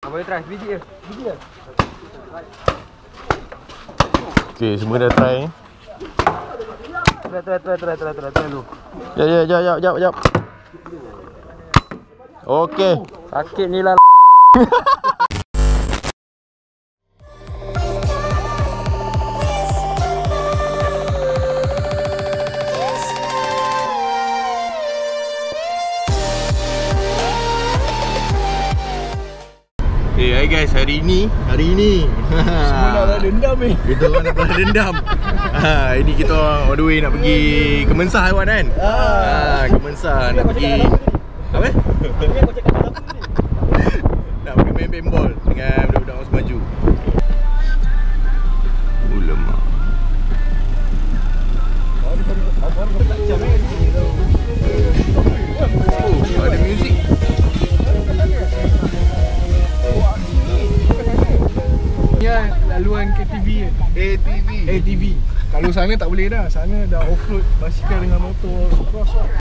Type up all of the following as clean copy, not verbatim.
Boleh try, biji je. Okay, semua dah try. Try dulu. Jap. Okay. Sakit ni lah. Hai guys, hari ini Semua nak ada dendam ni. kita orang nak balas dendam. Ini kita orang on the way nak pergi Kemensah Aiwan kan? Kemensah nak pergi apa? Nak pergi main paintball dengan budak-budak orang Semaju. Lemak. Ada muzik. Ya, laluan KTV kan? ATV. Kalau sana tak boleh dah. Sana dah off-road basikal dengan motor cross lah.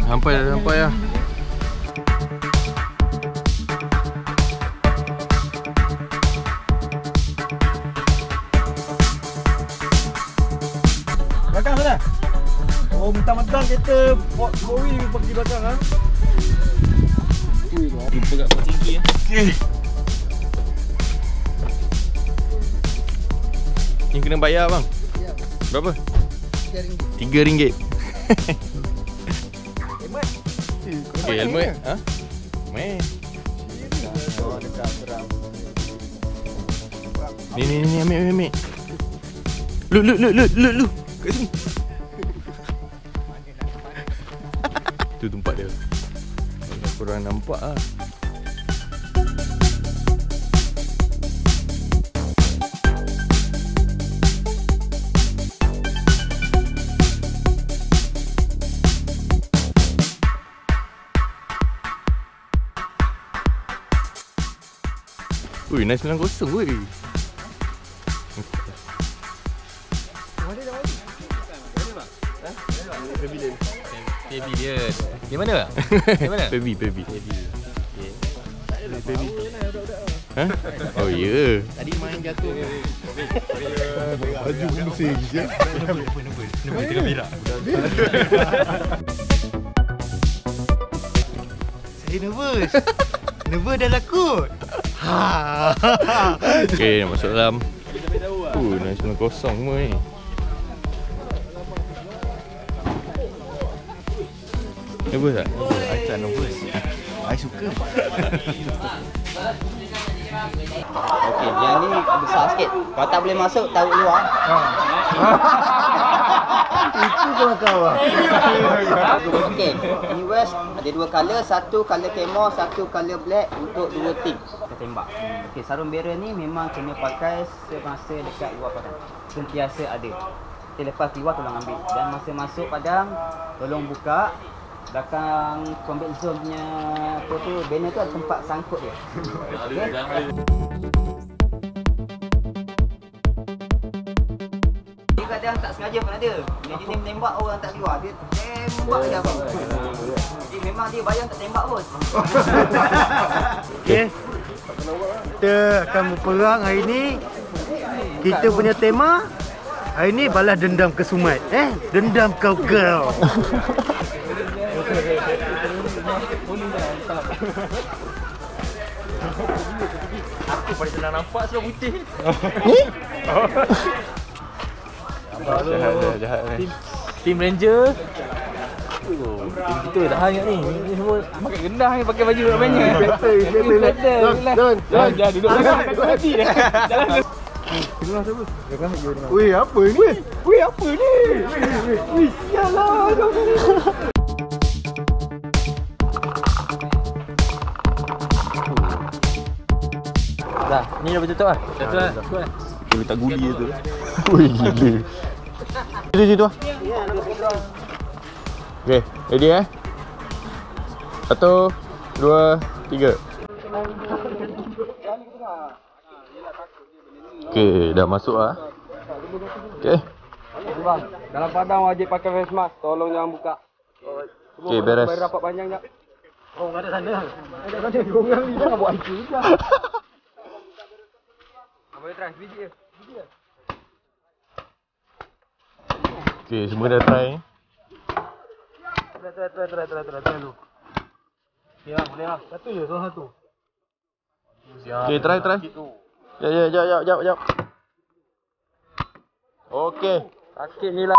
Sampai lah. Belakang sana. Oh, mentang-mentang kereta 4-wheel pergi belakang ha. Jumpa kat Port Tinggi ya. Okey. Ni kena bayar bang. Ya. Berapa? RM3. Helmet. Okey, helmet. Ha? Meh. Ni ambil. Lu. Kat sini. Tu tempat dia. Korang nampak ah. Ui, 990 weh. Pavilion. Di mana? Di mana? Pevi. Ha? Oh ya. Yeah. Tadi main jatuh. Baju pun bersih lagi ya. Kenapa tengah berak? Saya nervous. Nervous dah lakut. Okey, nak masuk dalam. 990 semua ni. Nervous tak? I tak nervous. I suka. Okey, yang ni besar sikit. Kalau tak boleh masuk, taruh luar. Itu kelakar lah. Okey, ini West ada dua colour, satu colour camo, satu colour black untuk dua team kita tembak. Okey, sarung barrel ni memang kena pakai semasa dekat luar padang. Sentiasa ada. Kita lepas keluar tolong ambil dan masa masuk padang tolong buka belakang combat zone punya apa tu banner tu ada tempat sangkut dia. Okey. Dia kadang tak sengaja pun ada. Dia jenis menembak orang tak keluar. Dia tembak je abang. Jadi memang dia bayang tak tembak pun. Okey. Kita akan berperang hari ni. Kita punya tema hari ni balas dendam ke Sumat. Dendam kau girl. Aku paling senang nampak sebab putih. Jahat ni. Team Ranger. Tim kita tahan kat ni. Ni semua pakai gendah ni pakai baju nak banyak. Jangan duduk belakang takut mati dah. Jalan. Tengah siapa? Tengah you tengah. Weh, apa ni? Weh, apa ni? Weh, sialah kau ni. Dah, ni dah betul lah. Betul lah. Dia letak guli tu. Ui, gila. Situ. Okey, ready 1, 2, 3. Okay, dah masuk lah. Okay. Bang, dalam padang wajib pakai face mask. Tolong jangan buka. Okay, beres. Bayar rapat panjang jap. Oh, enggak ada sana. Ada sana. Diorang ni jangan buat itu juga. Boleh try biji je. Okay, semua dah try. Try dulu. Ya, boleh lah. Satu je, salah satu. Okay, try. Jap. Okay. Sakit ni lah.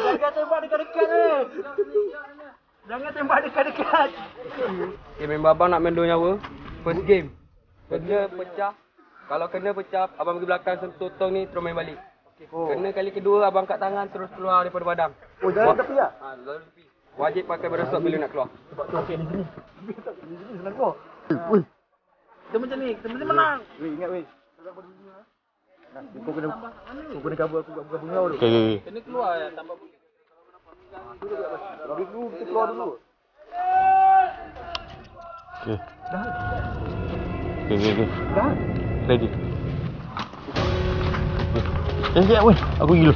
Jangan tembak dekat-dekat ni. Jangan tembak dekat-dekat. Okay, member abang nak main 2 nyawa. First game. Kena pecah. Kalau kena pecah, abang pergi belakang sentuh tong ni terus main balik. Kena kali kedua, abang kat tangan terus keluar daripada padang. Oh, jalan tepi lah? Jalan tepi. Wajib pakai beresok bila nak keluar. Sebab tu okey di sini. Di sini senang kau. Weh. Kita macam ni, kita mesti menang. Weh, ingat weh. Kau kena cover aku kat bengau tu. Okay. Kena keluar ya, tambah boleh. Lagi dulu, kita keluar dulu. Okay. Okay. Dah. Ready. Sekejap weh, aku pergi dulu.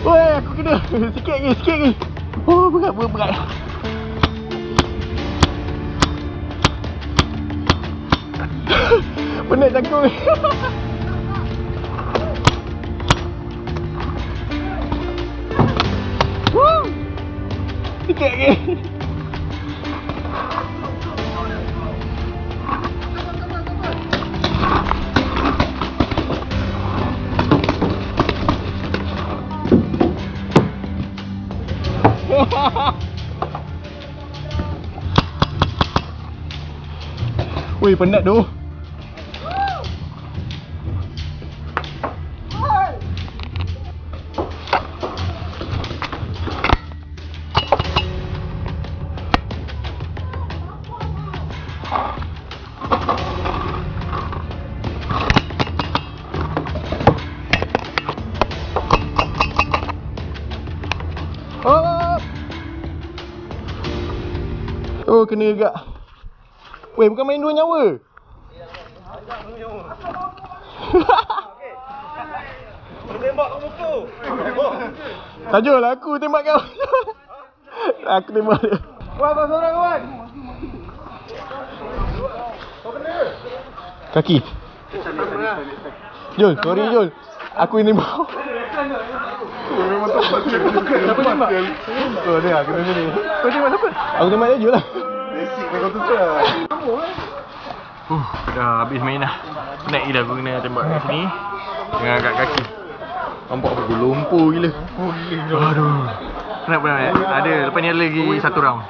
Weh, aku kena. Sikit lagi. Oh, berat. Penat cangkul. Woo! Sikit lagi. Weh, penat tu. Oh, kena juga. Weh, bukan main 2 nyawa. Tembak kau muka. Tajul, aku tembak kau. Aku tembak dia. Wan, kau seorang kawan. Kaki. Jul, sorry Jul. Aku yang tembak. Siapa tembak? Oh, dia kena sini. Kau tembak siapa? Aku tembak dia Jul lah. Basic kau tu lah. Dah habis main dah. Penat gila aku kena tembak kat sini dengan kat kaki. Nampak aku lumpur gila. Aduh. Penat. Ada, lepas ni ada lagi 1 round.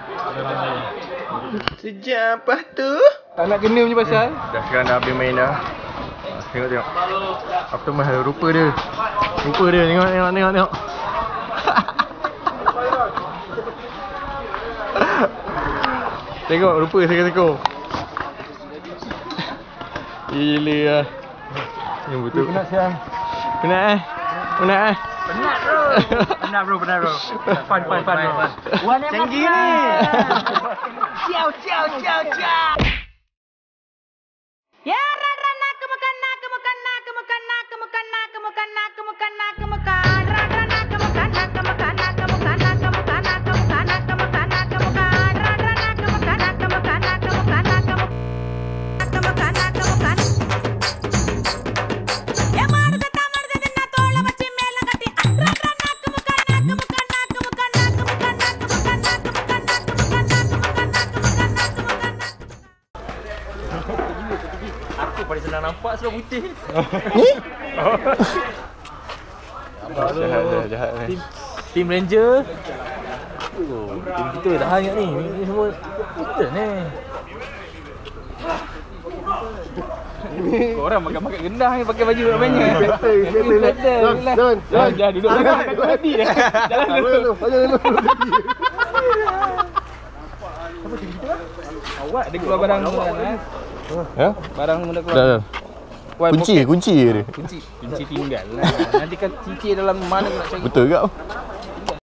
Sejam lepas tu Tak nak kena punya pasal. dah sekarang dah habis main dah. Tengok. Aftermath rupa dia. Tengok. Tengok rupa seko-seko. Gila lah. Yang betul. Penat siang. Penat. Benar bro. Fun bro. Macam gini. Ciao. Ya rana kemukan rana kemukan Paling senang nampak suruh putih. Jahat ni. Team Ranger. Team kita dah hangat ni. Ni semua kita ni. Korang makan rendah ni pakai baju banyak. Betul. Dah duduk belakang. Aku mati dah. Jalan dulu. Wah, dia keluar barang semua kan. Ya? Barang semua dah keluar. Dah. Kunci dia. Kunci tinggal lah. Nanti kan cicir dalam mana aku nak cari. Betul ke?